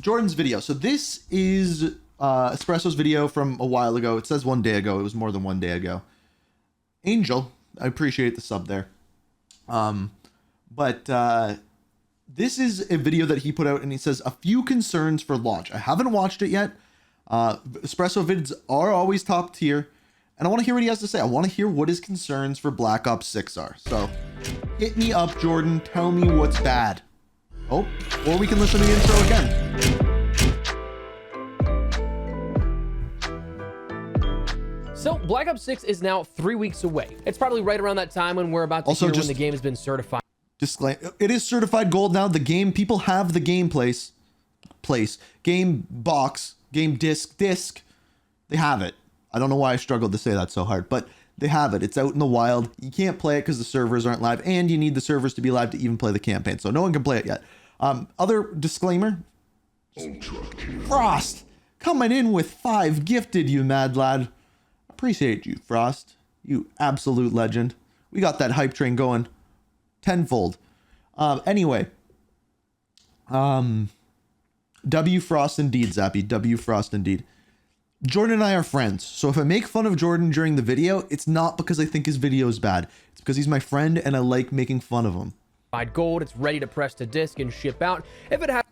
Jordan's video. So this is Espresso's video from a while ago. It says 1 day ago. It was more than 1 day ago. Angel, I appreciate the sub there. This is a video that he put out, and he says a few concerns for launch. I haven't watched it yet. Espresso vids are always top tier, and I want to hear what he has to say. I want to hear what his concerns for Black Ops 6 are. So hit me up, Jordan. Tell me what's bad. Oh, or we can listen to the intro again. So Black Ops 6 is now 3 weeks away. It's probably right around that time when we're about to hear when the game has been certified. Disclaimer, it is certified gold now. The game, people have the game game box, game disc. They have it. I don't know why I struggled to say that so hard, but they have it. It's out in the wild. You can't play it because the servers aren't live, and you need the servers to be live to even play the campaign. So no one can play it yet. Other disclaimer, Frost coming in with 5 gifted, you mad lad. Appreciate you, Frost. You absolute legend. We got that hype train going tenfold. Anyway, W Frost indeed, Zappy. W Frost indeed. Jordan and I are friends, so if I make fun of Jordan during the video, it's not because I think his video is bad. It's because he's my friend and I like making fun of him. Gold, it's ready to press to disk and ship out. If it has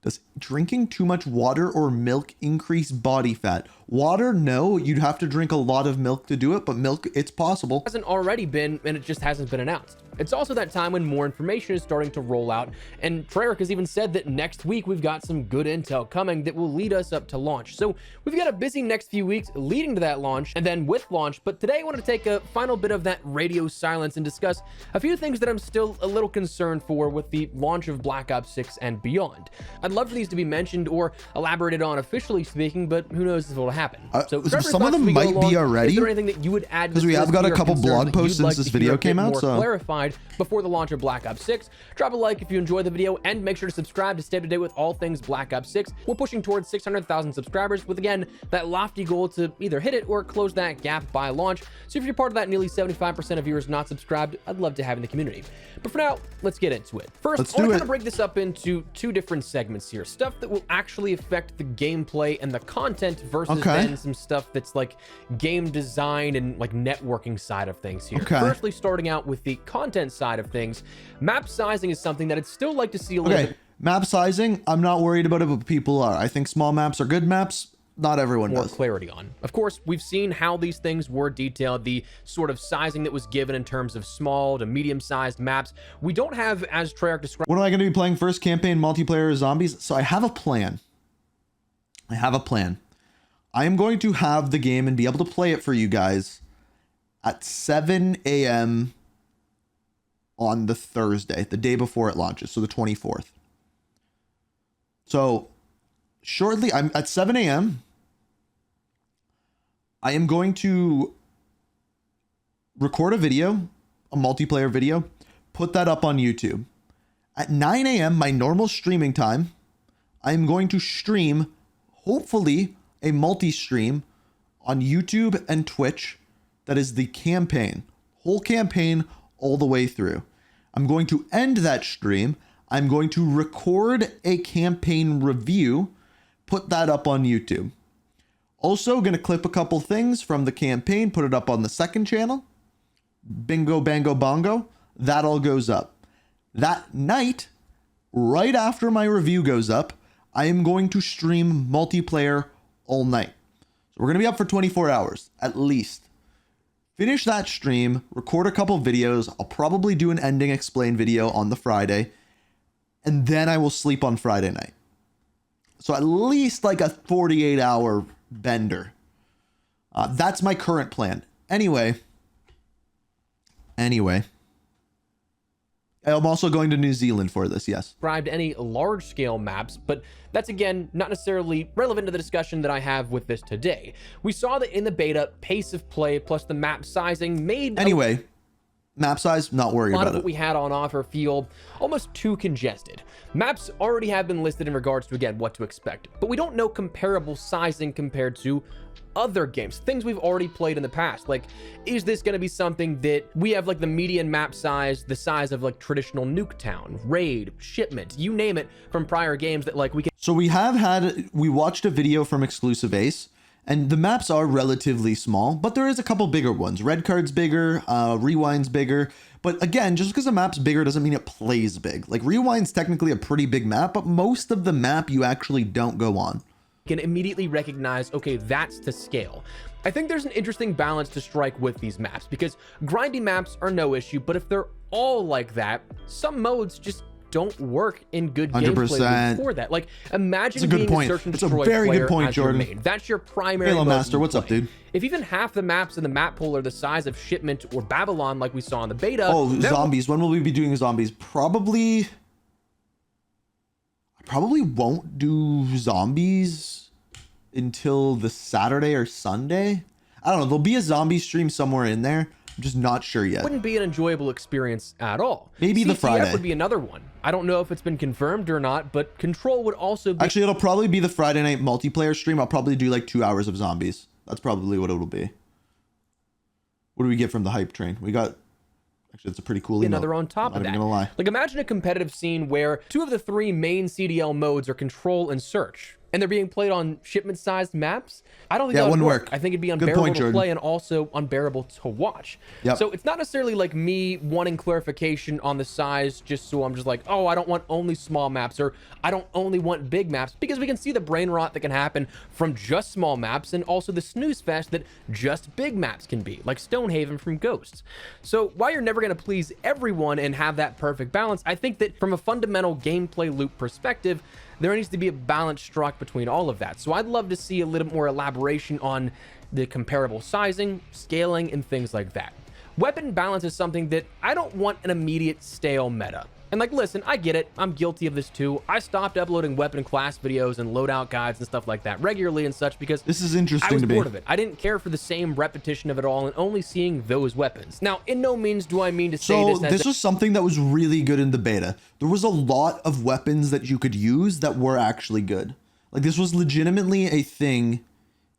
Does drinking too much water or milk increase body fat? Water, no. You'd have to drink a lot of milk to do it, but milk, it's possible. Hasn't already been, and it just hasn't been announced. It's also that time when more information is starting to roll out, and Treyarch has even said that next week we've got some good intel coming that will lead us up to launch. So we've got a busy next few weeks leading to that launch, and then with launch. But today I want to take a final bit of that radio silence and discuss a few things that I'm still a little concerned for with the launch of Black Ops 6 and beyond. I'd love for these to be mentioned or elaborated on officially speaking, but who knows if it'll happen. So some of them might be already. Is there anything that you would add? Because we have got a couple blog posts since this video came out, so clarified before the launch of Black Ops 6. Drop a like if you enjoyed the video, and make sure to subscribe to stay up to date with all things Black Ops 6. We're pushing towards 600,000 subscribers, with again that lofty goal to either hit it or close that gap by launch. So if you're part of that nearly 75% of viewers not subscribed, I'd love to have you in the community. But for now, let's get into it. First, I want to kind of break this up into 2 different segments here. Stuff that will actually affect the gameplay and the content versus then some stuff that's like game design and like networking side of things here. Firstly, starting out with the content side of things, map sizing is something that I'd still like to see a little bit. Map sizing, I'm not worried about it, but people are. I think small maps are good maps. Not everyone more does. Clarity on. Of course, we've seen how these things were detailed, the sort of sizing that was given in terms of small to medium-sized maps. We don't have, as Treyarch described. What am I going to be playing first? Campaign, multiplayer, or zombies? So I have a plan. I am going to have the game and be able to play it for you guys at 7 a.m. on the Thursday, the day before it launches, so the 24th. So shortly, I'm at 7 a.m. I am going to record a video, a multiplayer video, put that up on YouTube. At 9 a.m., my normal streaming time, I am going to stream, hopefully, a multi-stream on YouTube and Twitch. That is the campaign, whole campaign all the way through. I'm going to end that stream. I'm going to record a campaign review, put that up on YouTube. Also going to clip a couple things from the campaign, put it up on the second channel. Bingo, bango, bongo. That all goes up. That night, right after my review goes up, I am going to stream multiplayer all night. So we're going to be up for 24 hours, at least. Finish that stream, record a couple videos. I'll probably do an ending explain video on the Friday. And then I will sleep on Friday night. So at least like a 48-hour bender. That's my current plan. Anyway. I'm also going to New Zealand for this, yes. Described any large-scale maps, but that's again not necessarily relevant to the discussion that I have with this today. We saw that in the beta, pace of play plus the map sizing made map size, not worried about it. A lot of what we had on offer feel almost too congested. Maps already have been listed in regards to, again, what to expect, but we don't know comparable sizing compared to other games, things we've already played in the past. Like, is this going to be something that we have like the median map size, the size of like traditional Nuketown, Raid, Shipment, you name it, from prior games that like we can. So we watched a video from Exclusive Ace, and the maps are relatively small, but there is a couple bigger ones. Red Card's bigger, Rewind's bigger. But again, just because a map's bigger doesn't mean it plays big. Like Rewind's technically a pretty big map, but most of the map you actually don't go on. Can immediately recognize, okay, that's to scale. I think there's an interesting balance to strike with these maps, because grindy maps are no issue, but if they're all like that, some modes just don't work in good 100%. gameplay for that. Like, imagine That's a good being point. a search and That's a destroy very player good point, as your Jordan. main. That's your primary Halo mode Master, you what's up, play. dude? If even half the maps in the map pool are the size of Shipment or Babylon, like we saw in the beta. Oh, zombies. When will we be doing zombies? I probably won't do zombies until the Saturday or Sunday. I don't know. There'll be a zombie stream somewhere in there. I'm just not sure yet. Wouldn't be an enjoyable experience at all. Maybe the CTF Friday would be another one. I don't know if it's been confirmed or not, but Control would also be. Actually, it'll probably be the Friday night multiplayer stream. I'll probably do like 2 hours of zombies. That's probably what it'll be. What do we get from the hype train? We got. Actually, it's a pretty cool emote. Another on top of I'm that. not even gonna lie. Like, imagine a competitive scene where 2 of the 3 main CDL modes are Control and Search, and they're being played on shipment-sized maps. I don't think that would work. I think it'd be unbearable to play and also unbearable to watch. Yep. So it's not necessarily like me wanting clarification on the size, just so I'm just like, oh, I don't want only small maps, or I don't only want big maps, because we can see the brain rot that can happen from just small maps, and also the snooze fest that just big maps can be, like Stonehaven from Ghosts. So while you're never going to please everyone and have that perfect balance, I think that from a fundamental gameplay loop perspective, there needs to be a balance struck between all of that. So I'd love to see a little more elaboration on the comparable sizing, scaling, and things like that. Weapon balance is something that I don't want an immediate stale meta. And like, listen, I get it. I'm guilty of this too. I stopped uploading weapon class videos and loadout guides and stuff like that regularly and such because this is interesting I was to me. bored of it. I didn't care for the same repetition of it all and only seeing those weapons. Now, in no means do I mean to say So this as this was something that was really good in the beta. There was a lot of weapons that you could use that were actually good. Like this was legitimately a thing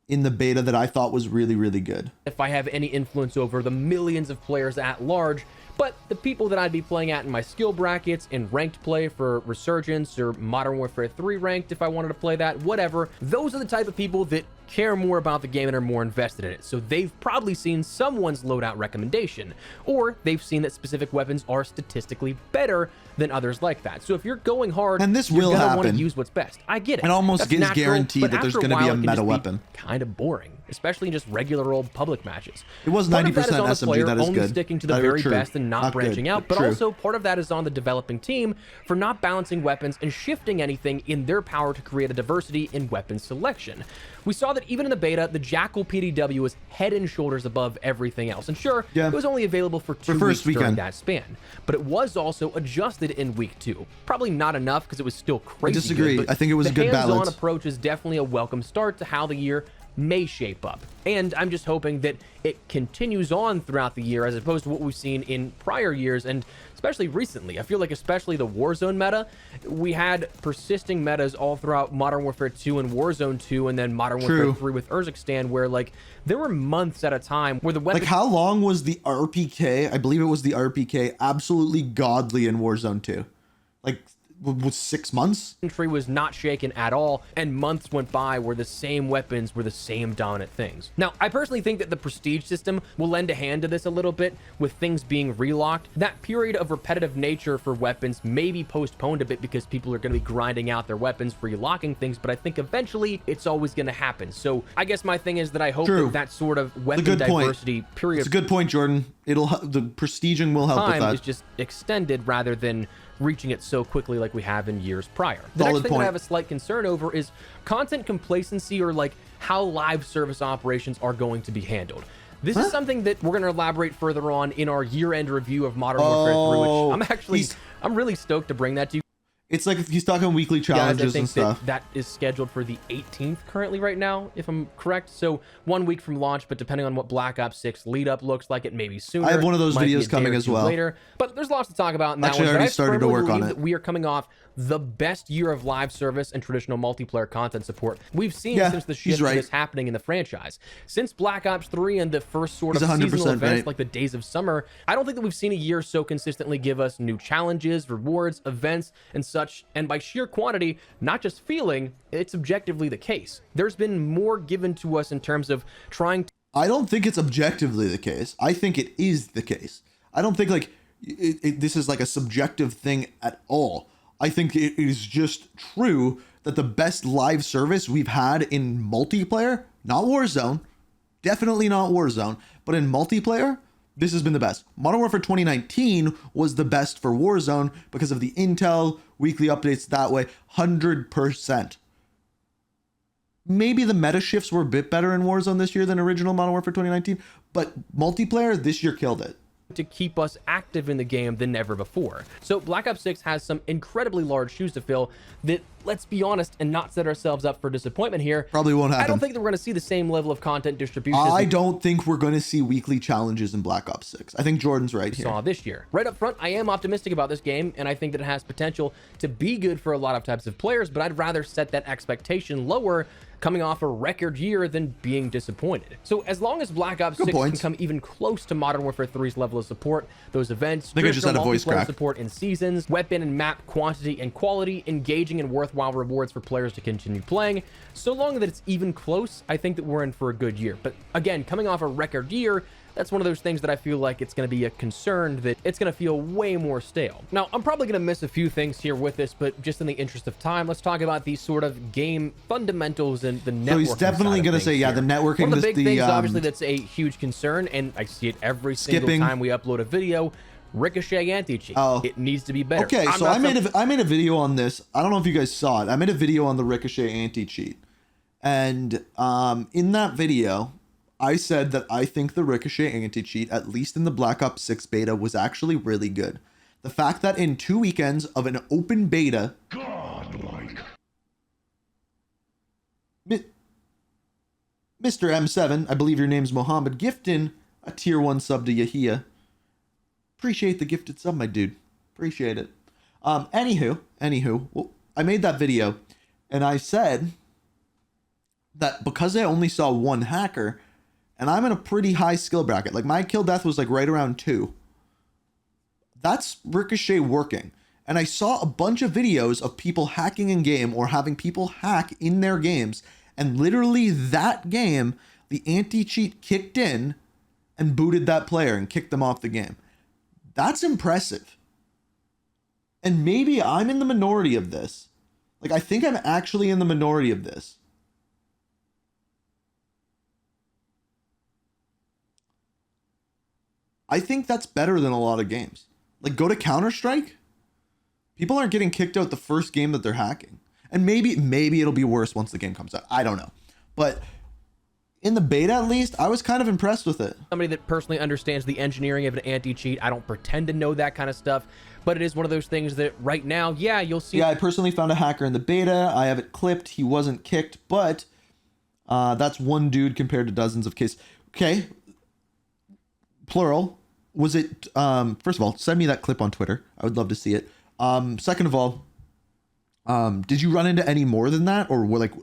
in the beta that I thought was really, really good. If I have any influence over the millions of players at large, but the people that I'd be playing at in my skill brackets, in ranked play for Resurgence or Modern Warfare 3 ranked if I wanted to play that, whatever, those are the type of people that care more about the game and are more invested in it. So they've probably seen someone's loadout recommendation, or they've seen that specific weapons are statistically better than others like that. So if you're going hard, and this you're will gonna happen. want to use what's best. I get it. It almost That's is natural, guaranteed but that there's after going to be a while, it can meta just be weapon. kind of boring, especially in just regular old public matches. It was Part of 90% that is on the SMG. player That is only good. sticking to the That is very true. best and not branching good, out, but true. also part of that is on the developing team for not balancing weapons and shifting anything in their power to create a diversity in weapon selection. We saw that even in the beta, the Jackal PDW was head and shoulders above everything else. And sure, Yeah. it was only available for 2 first weeks during weekend. that span, but it was also adjusted in week 2. Probably not enough because it was still crazy. disagree. Good, but I think it was a good the hands-on balance. approach is definitely a welcome start to how the year may shape up. And I'm just hoping that it continues on throughout the year as opposed to what we've seen in prior years and especially recently. I feel like especially the Warzone meta, we had persisting metas all throughout Modern Warfare 2 and Warzone 2 and then Modern True. Warfare 3 with Urzikstan where like there were months at a time where the weapon Like how long was the RPK? I believe it was the RPK absolutely godly in Warzone 2. Like was 6 months? tree was not shaken at all, and months went by where the same weapons were the same dominant things. Now, I personally think that the prestige system will lend a hand to this a little bit with things being relocked. That period of repetitive nature for weapons may be postponed a bit because people are going to be grinding out their weapons, relocking things, but I think eventually it's always going to happen. So I guess my thing is that I hope True. that sort of weapon good point. diversity period It's a good point, Jordan. The prestiging will help with time that. is just extended rather than reaching it so quickly like we have in years prior. The Solid next thing point. that I have a slight concern over is content complacency or like how live service operations are going to be handled. This is something that we're going to elaborate further on in our year-end review of Modern Warfare 3, which I'm really stoked to bring that to you. It's like he's talking weekly challenges and stuff. That is scheduled for the 18th currently right now, if I'm correct. So 1 week from launch, but depending on what Black Ops 6 lead up looks like, it may be sooner. I have one of those might be videos a day coming or as two well. later. But there's lots to talk about in that Actually, one. I already started to work on it. That we are coming off the best year of live service and traditional multiplayer content support we've seen since the shift is happening in the franchise. Since Black Ops 3 and the first sort of seasonal events like the Days of Summer, I don't think that we've seen a year so consistently give us new challenges, rewards, events, and such such, and by sheer quantity, not just feeling, it's objectively the case. There's been more given to us in terms of trying to... I don't think it's objectively the case. I think it is the case. I don't think like this is like a subjective thing at all. I think it is just true that the best live service we've had in multiplayer, not Warzone, definitely not Warzone, but in multiplayer, this has been the best. Modern Warfare 2019 was the best for Warzone because of the intel, weekly updates that way, 100%. Maybe the meta shifts were a bit better in Warzone this year than original Modern Warfare 2019, but multiplayer this year killed it. To keep us active in the game than ever before. So Black Ops 6 has some incredibly large shoes to fill that, let's be honest and not set ourselves up for disappointment here, probably won't happen. I don't think that we're going to see the same level of content distribution. I don't think we're going to see weekly challenges in Black Ops 6. I think Jordan's right here. Saw this year. Right up front, I am optimistic about this game, and I think that it has potential to be good for a lot of types of players, but I'd rather set that expectation lower coming off a record year than being disappointed. So as long as Black Ops 6 can come even close to Modern Warfare 3's level of support, those events, I think I just had a voice crack. Support in seasons, weapon and map quantity and quality, engaging and worthwhile rewards for players to continue playing, so long that it's even close, I think that we're in for a good year. But again, coming off a record year, that's one of those things that I feel like it's going to be a concern that it's going to feel way more stale. Now, I'm probably going to miss a few things here with this, but just in the interest of time, let's talk about these sort of game fundamentals and the networking. So he's definitely going to say, yeah, the networking. One of the big things, obviously, that's a huge concern, and I see it every single time we upload a video. Ricochet anti-cheat. It needs to be better. Okay, so I made a video on this. I don't know if you guys saw it. I made a video on the Ricochet anti-cheat, and in that video, I said that I think the Ricochet anti-cheat, at least in the Black Ops 6 beta, was actually really good. The fact that in 2 weekends of an open beta, godlike, Mr. M7, I believe your name's Mohammed, gifting a tier 1 sub to Yahia. Appreciate the gifted sub, my dude. Appreciate it. Anywho, well, I made that video, and I said that because I only saw one hacker, and I'm in a pretty high skill bracket, like my kill death was like right around 2. That's Ricochet working. And I saw a bunch of videos of people hacking in game or having people hack in their games. And literally that game, the anti-cheat kicked in and booted that player and kicked them off the game. That's impressive. And maybe I'm in the minority of this. Like, I think I'm actually in the minority of this. I think that's better than a lot of games. Like, go to Counter-Strike. People aren't getting kicked out the first game that they're hacking. And maybe it'll be worse once the game comes out. I don't know. But in the beta, at least, I was kind of impressed with it. Somebody that personally understands the engineering of an anti-cheat. I don't pretend to know that kind of stuff, but it is one of those things that right now, yeah, you'll see. Yeah, I personally found a hacker in the beta. I have it clipped. He wasn't kicked, but that's one dude compared to dozens of cases. Okay. Plural. Was it, first of all, send me that clip on Twitter. I would love to see it. Second of all, did you run into any more than that? Or were like,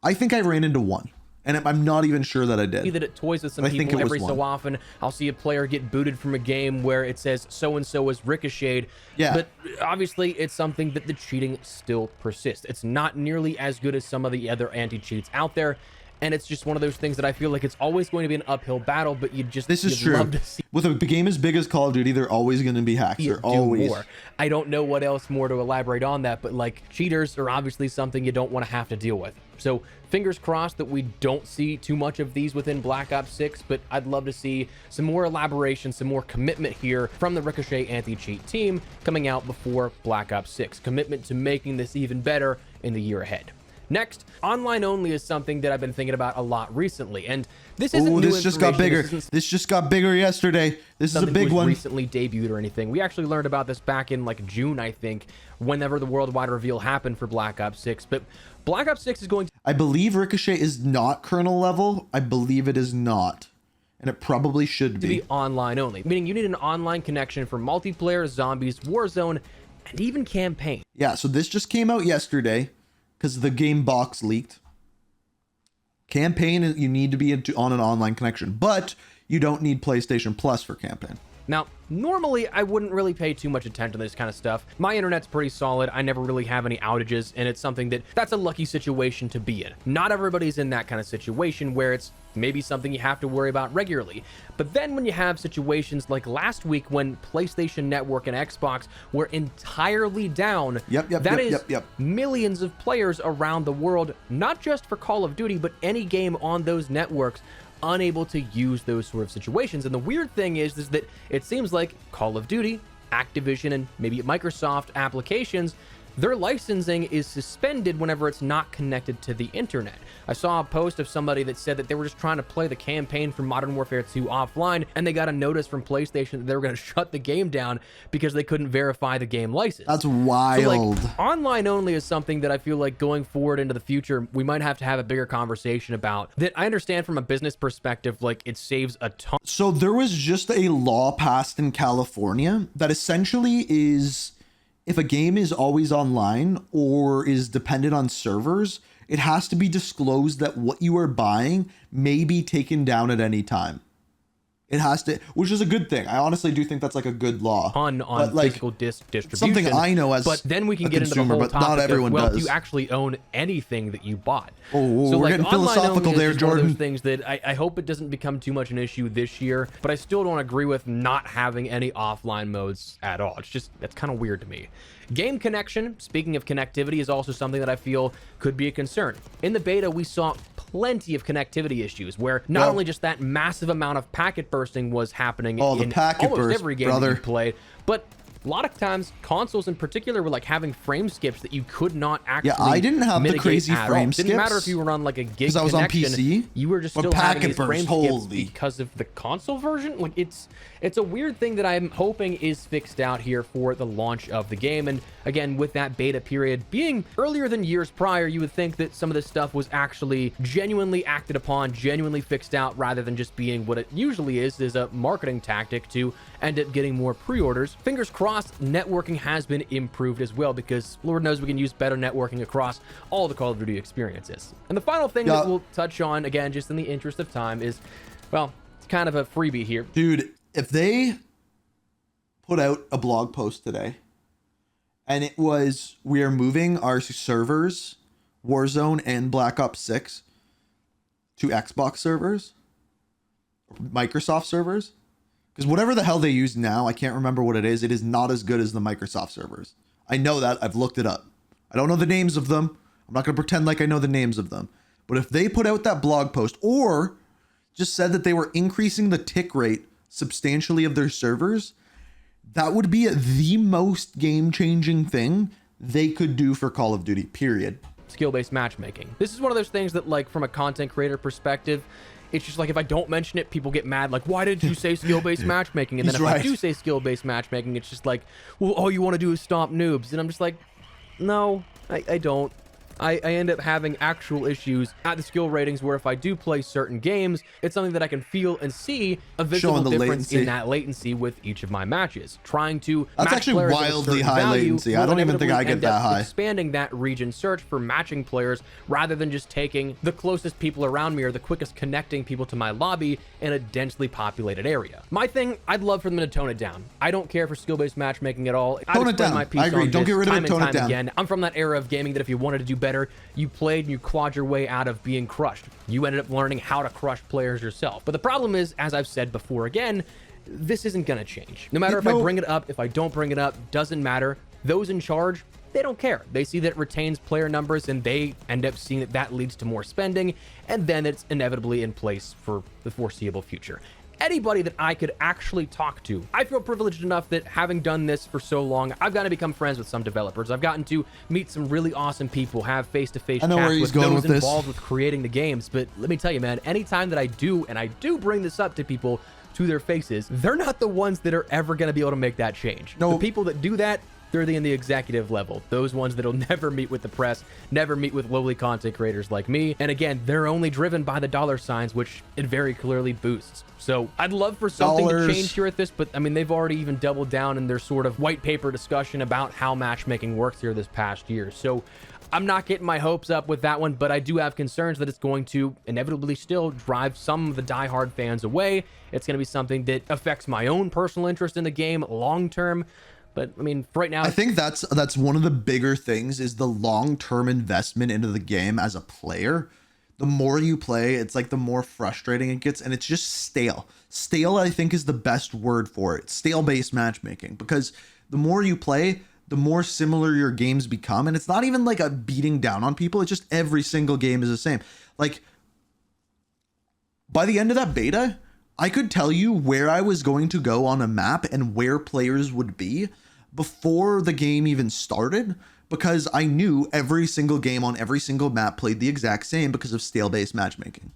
I think I ran into one. And I'm not even sure that I did. That it toys with some people every so often. I'll see a player get booted from a game where it says so-and-so is ricocheted. Yeah. But obviously, it's something that the cheating still persists. It's not nearly as good as some of the other anti-cheats out there. And it's just one of those things that I feel like it's always going to be an uphill battle, but this is true. Love to see with a game as big as Call of Duty, they're always going to be hacks. They're always more. I don't know what else more to elaborate on that, but like cheaters are obviously something you don't want to have to deal with. So fingers crossed that we don't see too much of these within Black Ops 6, but I'd love to see some more elaboration, some more commitment here from the Ricochet anti-cheat team coming out before Black Ops 6. Commitment to making this even better in the year ahead. Next, online only is something that I've been thinking about a lot recently, and this isn't new this just got bigger. This just got bigger yesterday. This is a big one. Recently debuted or anything. We actually learned about this back in like June, I think, whenever the worldwide reveal happened for Black Ops 6. But Black Ops 6 is going to... I believe Ricochet is not kernel level. I believe it is not. And it probably should be online only, meaning you need an online connection for multiplayer, zombies, Warzone, and even campaign. Yeah, so this just came out yesterday because the game box leaked. Campaign, you need to be on an online connection, but you don't need PlayStation Plus for campaign. Now, normally I wouldn't really pay too much attention to this kind of stuff. My internet's pretty solid. I never really have any outages, and it's something that's a lucky situation to be in. Not everybody's in that kind of situation where it's maybe something you have to worry about regularly. But then when you have situations like last week when PlayStation Network and Xbox were entirely down, that is millions of players around the world, not just for Call of Duty, but any game on those networks, unable to use those sort of situations. And the weird thing is that it seems like Call of Duty, Activision, and maybe Microsoft applications, their licensing is suspended whenever it's not connected to the internet. I saw a post of somebody that said that they were just trying to play the campaign for Modern Warfare 2 offline, and they got a notice from PlayStation that they were going to shut the game down because they couldn't verify the game license. That's wild. So, like, online only is something that I feel like going forward into the future, we might have to have a bigger conversation about. That I understand from a business perspective, like, it saves a ton. So there was just a law passed in California that essentially is, if a game is always online or is dependent on servers, it has to be disclosed that what you are buying may be taken down at any time. It has to, which is a good thing. I honestly do think that's like a good law. On like, physical disc distribution. Something I know as but then we can get consumer, into the whole but topic not everyone of, well, does. do you actually own anything that you bought? Oh, so, we're like, getting online philosophical only there, is just one of Jordan. those things that I hope it doesn't become too much an issue this year, but I still don't agree with not having any offline modes at all. It's just, that's kind of weird to me. Game connection, speaking of connectivity, is also something that I feel could be a concern. In the beta, we saw plenty of connectivity issues where not only just that massive amount of packet bursting was happening in almost every game that you played, but a lot of times consoles in particular were like having frame skips that you could not actually I didn't have the crazy frame skips. Didn't matter if you were on like a gig because I was on PC. You were just still having these frame skips because of the console version. Like, it's a weird thing that I'm hoping is fixed out here for the launch of the game. And again, with that beta period being earlier than years prior, you would think that some of this stuff was actually genuinely acted upon, genuinely fixed out, rather than just being what it usually is a marketing tactic to end up getting more pre-orders. Fingers crossed, networking has been improved as well, because Lord knows we can use better networking across all the Call of Duty experiences. And the final thing that we'll touch on, again, just in the interest of time, is, well, it's kind of a freebie here. Dude, if they put out a blog post today and it was, we are moving our servers, Warzone and Black Ops 6, to Xbox servers, Microsoft servers, because whatever the hell they use now, I can't remember what it is not as good as the Microsoft servers. I know that. I've looked it up. I don't know the names of them. I'm not going to pretend like I know the names of them. But if they put out that blog post or just said that they were increasing the tick rate substantially of their servers, that would be the most game-changing thing they could do for Call of Duty, period. Skill-based matchmaking. This is one of those things that, like, from a content creator perspective, it's just like, if I don't mention it, people get mad. Like, why did you say skill-based matchmaking? And then if I do say skill-based matchmaking, it's just like, well, all you want to do is stomp noobs. And I'm just like, no, I don't. I end up having actual issues at the skill ratings where if I do play certain games, it's something that I can feel and see a visible difference in that latency with each of my matches. Trying to That's actually wildly high latency. I don't even think I get that high. Expanding that region search for matching players rather than just taking the closest people around me or the quickest connecting people to my lobby in a densely populated area. My thing, I'd love for them to tone it down. I don't care for skill-based matchmaking at all. Tone it down. I agree. Don't get rid of it. Tone it down. Again, I'm from that era of gaming that if you wanted to do better, you played and you clawed your way out of being crushed. You ended up learning how to crush players yourself. But the problem is, as I've said before again, this isn't going to change. No matter if I bring it up, if I don't bring it up, doesn't matter. Those in charge, they don't care. They see that it retains player numbers and they end up seeing that that leads to more spending, and then it's inevitably in place for the foreseeable future. Anybody that I could actually talk to, I feel privileged enough that having done this for so long, I've gotten to become friends with some developers. I've gotten to meet some really awesome people, have face-to-face chats with those involved with creating the games. But let me tell you, man, anytime that I do, and I do bring this up to people to their faces, they're not the ones that are ever going to be able to make that change. The people that do that, they're in the executive level. Those ones that'll never meet with the press, never meet with lowly content creators like me. And again, they're only driven by the dollar signs, which it very clearly boosts. So I'd love for something to change here at this, but I mean, they've already even doubled down in their sort of white paper discussion about how matchmaking works here this past year. So I'm not getting my hopes up with that one, but I do have concerns that it's going to inevitably still drive some of the diehard fans away. It's going to be something that affects my own personal interest in the game long term. But I mean, right now, I think that's one of the bigger things is the long-term investment into the game as a player. The more you play, it's like the more frustrating it gets, and it's just stale. Stale, I think, is the best word for it. Stale-based matchmaking, because the more you play, the more similar your games become. And it's not even like a beating down on people. It's just every single game is the same. Like, by the end of that beta, I could tell you where I was going to go on a map and where players would be before the game even started, because I knew every single game on every single map played the exact same because of stale-based matchmaking.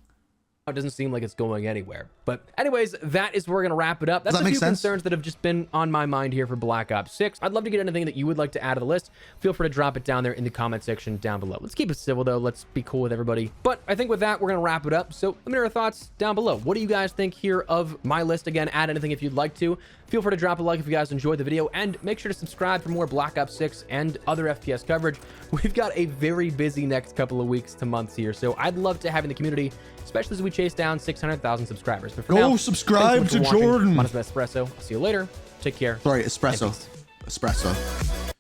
it doesn't seem like it's going anywhere. But anyways, that is where we're going to wrap it up. That's Does that a make few sense? concerns that have just been on my mind here for Black Ops 6. I'd love to get anything that you would like to add to the list. Feel free to drop it down there in the comment section down below. Let's keep it civil, though. Let's be cool with everybody. But I think with that, we're going to wrap it up. So let me know your thoughts down below. What do you guys think here of my list? Again, add anything if you'd like to. Feel free to drop a like if you guys enjoyed the video, and make sure to subscribe for more Black Ops 6 and other FPS coverage. We've got a very busy next couple of weeks to months here, so I'd love to have in the community, especially as we chase down 600,000 subscribers. But for now, Subscribe thanks so to much for watching. Jordan. My name is Espresso. I'll see you later. Take care. Sorry, espresso. Espresso.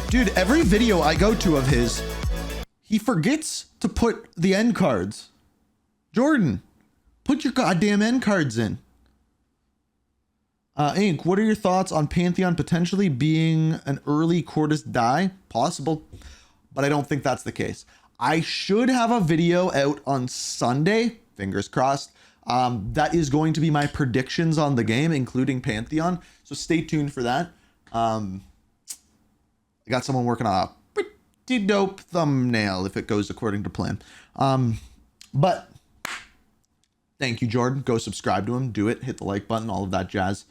Dude, every video I go to of his, he forgets to put the end cards. Jordan, put your goddamn end cards in. Ink, what are your thoughts on Pantheon potentially being an early Cortus die? Possible, but I don't think that's the case. I should have a video out on Sunday, fingers crossed. That is going to be my predictions on the game, including Pantheon. So stay tuned for that. I got someone working on a pretty dope thumbnail if it goes according to plan. But thank you, Jordan. Go subscribe to him. Do it. Hit the like button. All of that jazz.